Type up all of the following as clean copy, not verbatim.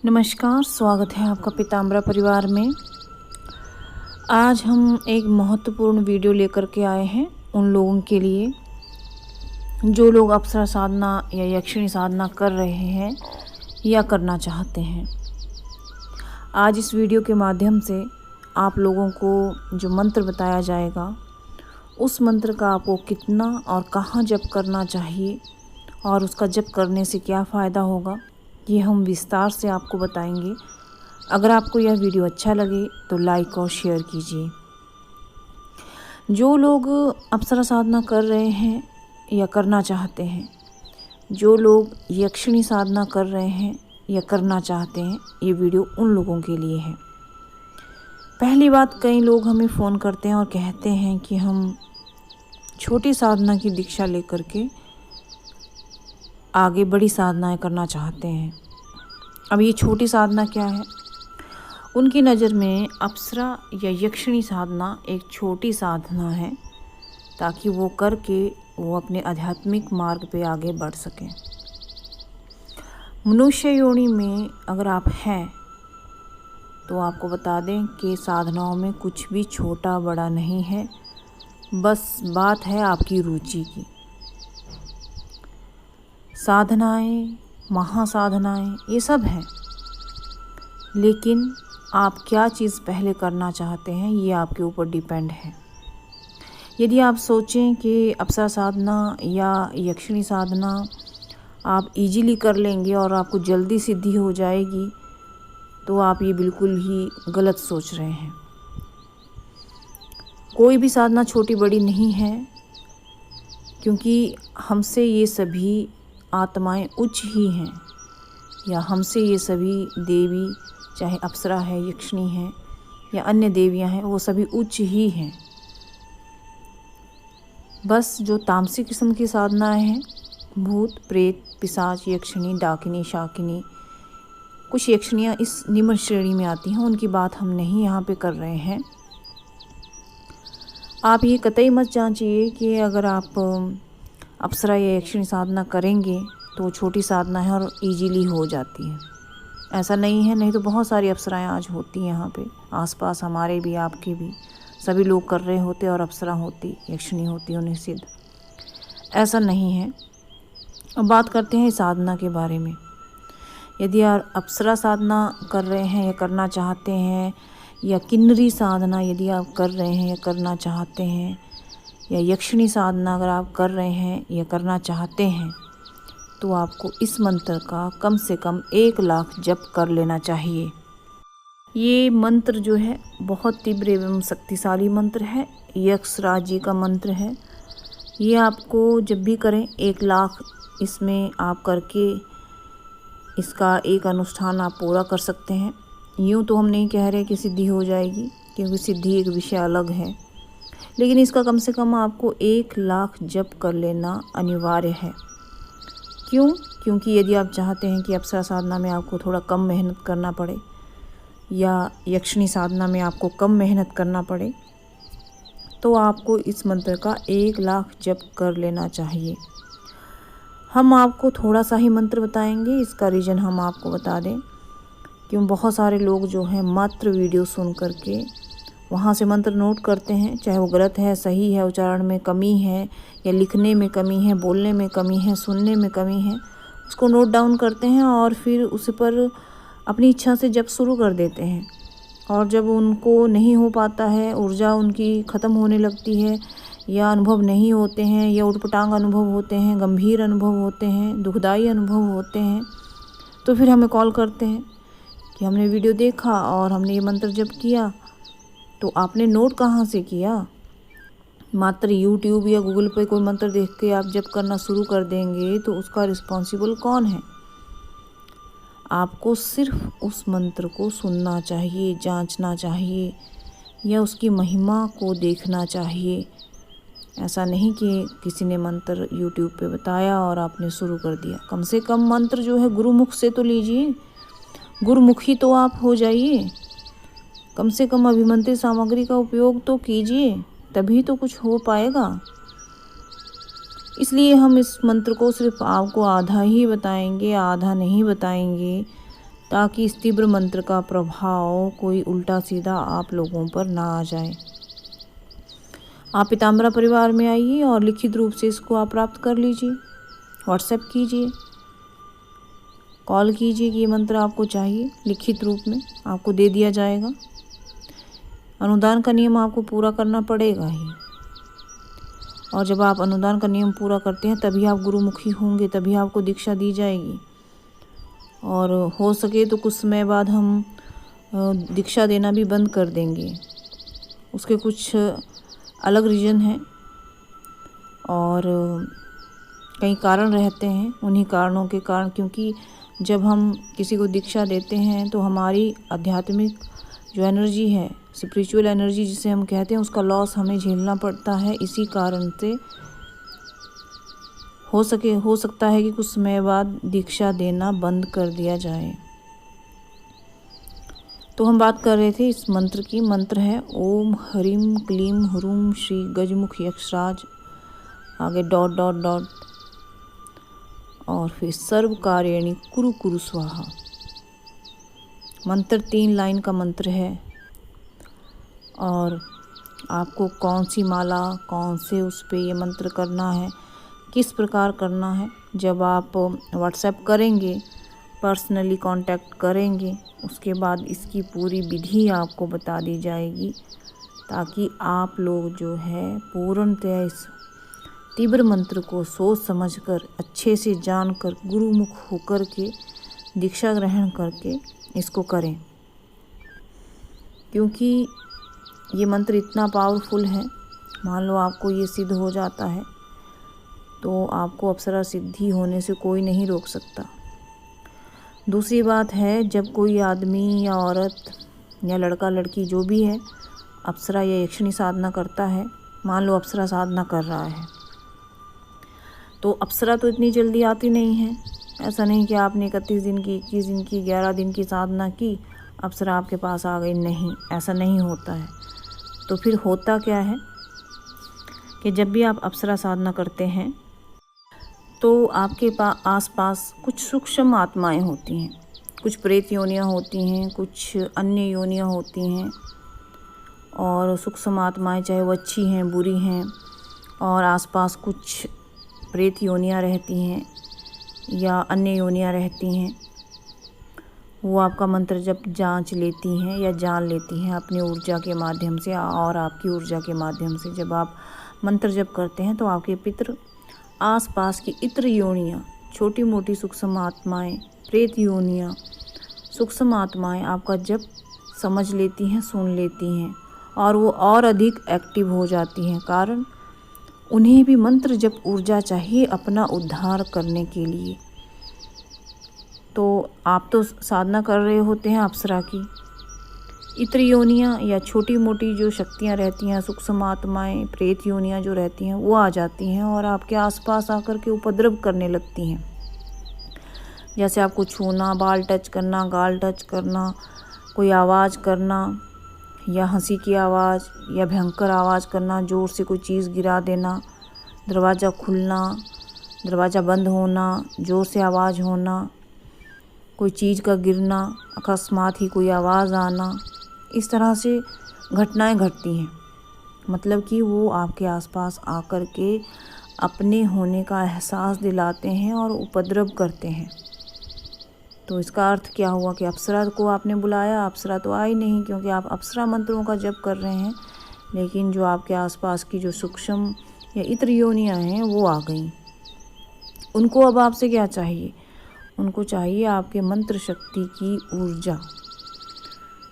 नमस्कार, स्वागत है आपका पीताम्बरा परिवार में। आज हम एक महत्वपूर्ण वीडियो लेकर के आए हैं उन लोगों के लिए जो लोग अप्सरा साधना या यक्षिणी साधना कर रहे हैं या करना चाहते हैं। आज इस वीडियो के माध्यम से आप लोगों को जो मंत्र बताया जाएगा उस मंत्र का आपको कितना और कहाँ जप करना चाहिए और उसका जप करने से क्या फ़ायदा होगा, ये हम विस्तार से आपको बताएंगे। अगर आपको यह वीडियो अच्छा लगे तो लाइक और शेयर कीजिए। जो लोग अप्सरा साधना कर रहे हैं या करना चाहते हैं, जो लोग यक्षिणी साधना कर रहे हैं या करना चाहते हैं, ये वीडियो उन लोगों के लिए है। पहली बात, कई लोग हमें फ़ोन करते हैं और कहते हैं कि हम छोटी साधना की दीक्षा लेकर के आगे बड़ी साधनाएं करना चाहते हैं। अब ये छोटी साधना क्या है? उनकी नज़र में अप्सरा या यक्षिणी साधना एक छोटी साधना है ताकि वो करके वो अपने आध्यात्मिक मार्ग पे आगे बढ़ सकें। मनुष्य योनि में अगर आप हैं तो आपको बता दें कि साधनाओं में कुछ भी छोटा बड़ा नहीं है, बस बात है आपकी रुचि की। साधनाएं, महासाधनाएं, ये सब हैं, लेकिन आप क्या चीज़ पहले करना चाहते हैं ये आपके ऊपर डिपेंड है। यदि आप सोचें कि अप्सरा साधना या यक्षिणी साधना आप इजीली कर लेंगे और आपको जल्दी सिद्धि हो जाएगी, तो आप ये बिल्कुल ही गलत सोच रहे हैं। कोई भी साधना छोटी बड़ी नहीं है, क्योंकि हमसे ये सभी आत्माएं उच्च ही हैं, या हमसे ये सभी देवी, चाहे अप्सरा है, यक्षिणी है या अन्य देवियां हैं, वो सभी उच्च ही हैं। बस जो तामसिक किस्म की साधनाएं हैं, भूत प्रेत पिशाच यक्षिणी डाकिनी शाकिनी, कुछ यक्षिणियाँ इस निम्न श्रेणी में आती हैं, उनकी बात हम नहीं यहाँ पे कर रहे हैं। आप ये कतई मत जांचिए कि अगर आप अप्सरा या यक्षिणी साधना करेंगे तो छोटी साधना है और इजीली हो जाती है। ऐसा नहीं है, नहीं तो बहुत सारी अप्सराएं आज होती हैं यहाँ पे आसपास, हमारे भी आपके भी, सभी लोग कर रहे होते और अप्सरा होती, यक्षिणी होती, उन्हें सिद्ध। ऐसा नहीं है। अब बात करते हैं साधना के बारे में। यदि आप अप्सरा साधना कर रहे हैं या करना चाहते हैं, या किन्नरी साधना यदि आप कर रहे हैं या करना चाहते हैं, या यक्षिणी साधना अगर आप कर रहे हैं या करना चाहते हैं, तो आपको इस मंत्र का कम से कम 1 लाख जप कर लेना चाहिए। ये मंत्र जो है बहुत तीव्र एवं शक्तिशाली मंत्र है, यक्षराज जी का मंत्र है। ये आपको जब भी करें 1 लाख इसमें आप करके इसका एक अनुष्ठान आप पूरा कर सकते हैं। यूँ तो हम नहीं कह रहे कि सिद्धि हो जाएगी, क्योंकि सिद्धि एक विषय अलग है, लेकिन इसका कम से कम आपको 1 लाख जप कर लेना अनिवार्य है। क्यों? क्योंकि यदि आप चाहते हैं कि अप्सरा साधना में आपको थोड़ा कम मेहनत करना पड़े या यक्षिणी साधना में आपको कम मेहनत करना पड़े, तो आपको इस मंत्र का 1 लाख जप कर लेना चाहिए। हम आपको थोड़ा सा ही मंत्र बताएंगे, इसका रीज़न हम आपको बता दें। क्यों बहुत सारे लोग जो हैं मात्र वीडियो सुन करके वहाँ से मंत्र नोट करते हैं, चाहे वो गलत है, सही है, उच्चारण में कमी है या लिखने में कमी है, बोलने में कमी है, सुनने में कमी है, उसको नोट डाउन करते हैं और फिर उस पर अपनी इच्छा से जप शुरू कर देते हैं। और जब उनको नहीं हो पाता है, ऊर्जा उनकी ख़त्म होने लगती है, या अनुभव नहीं होते हैं, या उटपटांग अनुभव होते हैं, गंभीर अनुभव होते हैं, दुखदाई अनुभव होते हैं, तो फिर हमें कॉल करते हैं कि हमने वीडियो देखा और हमने ये मंत्र जप किया। तो आपने नोट कहाँ से किया? मात्र यूट्यूब या गूगल पे कोई मंत्र देख के आप जप करना शुरू कर देंगे तो उसका रिस्पॉन्सिबल कौन है? आपको सिर्फ उस मंत्र को सुनना चाहिए, जांचना चाहिए, या उसकी महिमा को देखना चाहिए। ऐसा नहीं कि किसी ने मंत्र यूट्यूब पे बताया और आपने शुरू कर दिया। कम से कम मंत्र जो है गुरुमुख से तो लीजिए, गुरुमुखी तो आप हो जाइए। कम से कम अभिमंत्रित सामग्री का उपयोग तो कीजिए, तभी तो कुछ हो पाएगा। इसलिए हम इस मंत्र को सिर्फ आपको आधा ही बताएंगे, आधा नहीं बताएंगे, ताकि इस तीव्र मंत्र का प्रभाव कोई उल्टा सीधा आप लोगों पर ना आ जाए। आप पीताम्बरा परिवार में आइए और लिखित रूप से इसको आप प्राप्त कर लीजिए। व्हाट्सएप कीजिए, कॉल कीजिए कि ये मंत्र आपको चाहिए, लिखित रूप में आपको दे दिया जाएगा। अनुदान का नियम आपको पूरा करना पड़ेगा ही, और जब आप अनुदान का नियम पूरा करते हैं तभी आप गुरुमुखी होंगे, तभी आपको दीक्षा दी जाएगी। और हो सके तो कुछ समय बाद हम दीक्षा देना भी बंद कर देंगे। उसके कुछ अलग रीज़न हैं और कई कारण रहते हैं। उन्हीं कारणों के कारण, क्योंकि जब हम किसी को दीक्षा देते हैं तो हमारी आध्यात्मिक जो एनर्जी है, स्पिरिचुअल एनर्जी जिसे हम कहते हैं, उसका लॉस हमें झेलना पड़ता है। इसी कारण से हो सकता है कि कुछ समय बाद दीक्षा देना बंद कर दिया जाए। तो हम बात कर रहे थे इस मंत्र की। मंत्र है ओम ह्रीम क्लीम ह्रूम श्री गजमुख यक्षराज, आगे डॉट डॉट डॉट, और फिर सर्व कार्यणी कुरु कुरु स्वाहा। मंत्र 3 लाइन का मंत्र है। और आपको कौन सी माला, कौन से उस पे ये मंत्र करना है, किस प्रकार करना है, जब आप व्हाट्सएप करेंगे, पर्सनली कांटेक्ट करेंगे, उसके बाद इसकी पूरी विधि आपको बता दी जाएगी, ताकि आप लोग जो है पूर्णतः इस तीव्र मंत्र को सोच समझकर, अच्छे से जानकर, गुरुमुख होकर के दीक्षा ग्रहण करके इसको करें। क्योंकि ये मंत्र इतना पावरफुल है, मान लो आपको ये सिद्ध हो जाता है तो आपको अप्सरा सिद्धि होने से कोई नहीं रोक सकता। दूसरी बात है, जब कोई आदमी या औरत या लड़का लड़की जो भी है अप्सरा या यक्षिणी साधना करता है, मान लो अप्सरा साधना कर रहा है, तो अप्सरा तो इतनी जल्दी आती नहीं है। ऐसा नहीं कि आपने 31 दिन की, 21 दिन की, 11 दिन की साधना की, अप्सरा आपके पास आ गई, नहीं, ऐसा नहीं होता है। तो फिर होता क्या है कि जब भी आप अप्सरा साधना करते हैं तो आपके आसपास कुछ सूक्ष्म आत्माएं होती हैं, कुछ प्रेत योनियाँ होती हैं, कुछ अन्य योनियाँ होती हैं। और सूक्ष्म आत्माएं चाहे वो अच्छी हैं, बुरी हैं, और आसपास कुछ प्रेत योनियाँ रहती हैं या अन्य योनियाँ रहती हैं, वो आपका मंत्र जब जांच लेती हैं या जान लेती हैं अपनी ऊर्जा के माध्यम से और आपकी ऊर्जा के माध्यम से। जब आप मंत्र जप करते हैं तो आपके पितृ, आसपास की इत्र योनियाँ, छोटी मोटी सूक्ष्म आत्माएं, प्रेत योनियाँ, सूक्ष्म आत्माएं आपका जप समझ लेती हैं, सुन लेती हैं, और वो और अधिक एक्टिव हो जाती हैं। कारण उन्हें भी मंत्र जप ऊर्जा चाहिए अपना उद्धार करने के लिए। तो आप तो साधना कर रहे होते हैं अप्सरा की, इत्र योनियाँ या छोटी मोटी जो शक्तियाँ रहती हैं, सूक्ष्म आत्माएं, प्रेत योनियाँ जो रहती हैं, वो आ जाती हैं और आपके आसपास आकर के उपद्रव करने लगती हैं। जैसे आपको छूना, बाल टच करना, गाल टच करना, कोई आवाज़ करना, या हंसी की आवाज़ या भयंकर आवाज़ करना, ज़ोर से कोई चीज़ गिरा देना, दरवाज़ा खुलना, दरवाज़ा बंद होना, ज़ोर से आवाज़ होना, कोई चीज़ का गिरना, अकस्मात ही कोई आवाज़ आना, इस तरह से घटनाएं घटती हैं। मतलब कि वो आपके आसपास आकर के अपने होने का एहसास दिलाते हैं और उपद्रव करते हैं। तो इसका अर्थ क्या हुआ कि अप्सरा को आपने बुलाया, अप्सरा तो आई नहीं, क्योंकि आप अप्सरा मंत्रों का जप कर रहे हैं, लेकिन जो आपके आसपास की जो सूक्ष्म या इत्र योनियाँ हैं वो आ गई। उनको अब आपसे क्या चाहिए? उनको चाहिए आपके मंत्र शक्ति की ऊर्जा।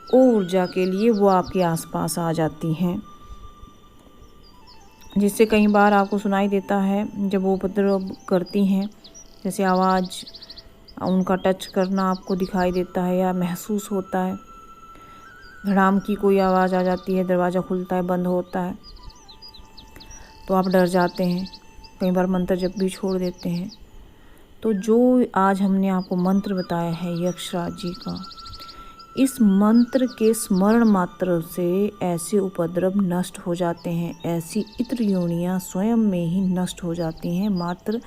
वो ऊर्जा के लिए वो आपके आसपास आ जाती हैं, जिससे कई बार आपको सुनाई देता है जब वो उपद्रव करती हैं, जैसे आवाज़, उनका टच करना आपको दिखाई देता है या महसूस होता है। धड़ाम की कोई आवाज़ आ जाती है, दरवाज़ा खुलता है, बंद होता है, तो आप डर जाते हैं, कई बार मंत्र जप भी छोड़ देते हैं। तो जो आज हमने आपको मंत्र बताया है यक्षराज जी का, इस मंत्र के स्मरण मात्र से ऐसे उपद्रव नष्ट हो जाते हैं, ऐसी इत्र योनियाँ स्वयं में ही नष्ट हो जाती हैं मात्र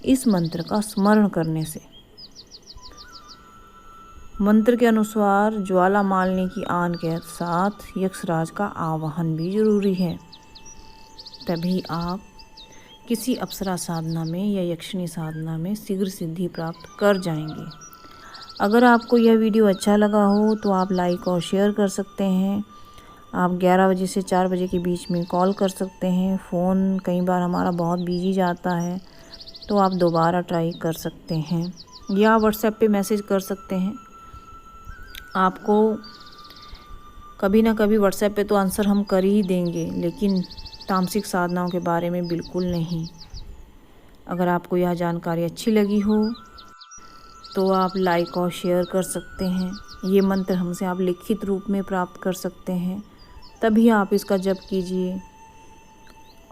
इस मंत्र का स्मरण करने से। मंत्र के अनुसार ज्वाला मालिनी की आन के साथ यक्षराज का आवाहन भी जरूरी है, तभी आप किसी अप्सरा साधना में या यक्षिणी साधना में शीघ्र सिद्धि प्राप्त कर जाएंगे। अगर आपको यह वीडियो अच्छा लगा हो तो आप लाइक और शेयर कर सकते हैं। आप 11 बजे से 4 बजे के बीच में कॉल कर सकते हैं। फ़ोन कई बार हमारा बहुत बिजी जाता है, तो आप दोबारा ट्राई कर सकते हैं या व्हाट्सएप पे मैसेज कर सकते हैं। आपको कभी ना कभी व्हाट्सएप पे तो आंसर हम कर ही देंगे, लेकिन तामसिक साधनाओं के बारे में बिल्कुल नहीं। अगर आपको यह जानकारी अच्छी लगी हो तो आप लाइक और शेयर कर सकते हैं। ये मंत्र हमसे आप लिखित रूप में प्राप्त कर सकते हैं, तभी आप इसका जप कीजिए।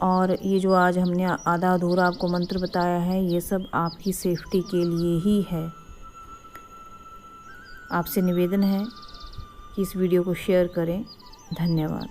और ये जो आज हमने आधा अधूरा आपको मंत्र बताया है, ये सब आपकी सेफ्टी के लिए ही है। आपसे निवेदन है कि इस वीडियो को शेयर करें। धन्यवाद।